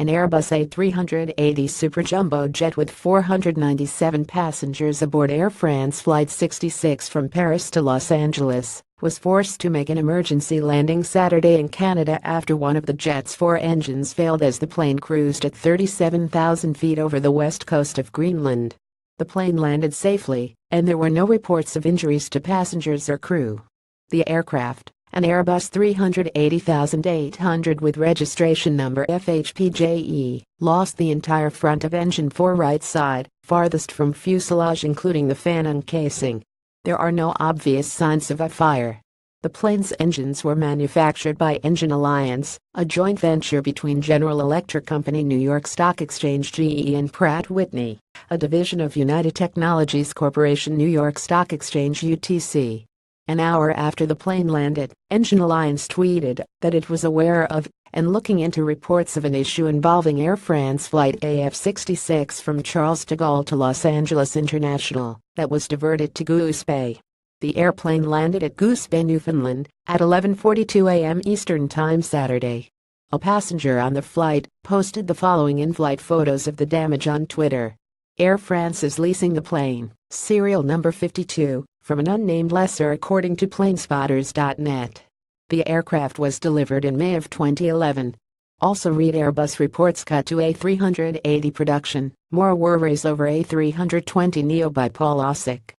an Airbus A380 superjumbo jet with 497 passengers aboard Air France Flight 66 from Paris to Los Angeles, was forced to make an emergency landing Saturday in Canada after one of the jet's four engines failed as the plane cruised at 37,000 feet over the west coast of Greenland. The plane landed safely, and there were no reports of injuries to passengers or crew. The aircraft, an Airbus A380 with registration number FHPJE, lost the entire front of engine 4 right side, farthest from fuselage including the fan and casing. There are no obvious signs of a fire. The plane's engines were manufactured by Engine Alliance, a joint venture between General Electric Company New York Stock Exchange GE and Pratt & Whitney, a division of United Technologies Corporation New York Stock Exchange UTC. An hour after the plane landed, Engine Alliance tweeted that it was aware of and looking into reports of an issue involving Air France Flight AF66 from Charles de Gaulle to Los Angeles International that was diverted to Goose Bay. The airplane landed at Goose Bay, Newfoundland, at 11:42 a.m. Eastern Time Saturday. A passenger on the flight posted the following in-flight photos of the damage on Twitter. Air France is leasing the plane, serial number 52, from an unnamed lessor according to planespotters.net. The aircraft was delivered in May of 2011. Also read Airbus reports cut to A380 production, more worries over A320neo by Paul Osick.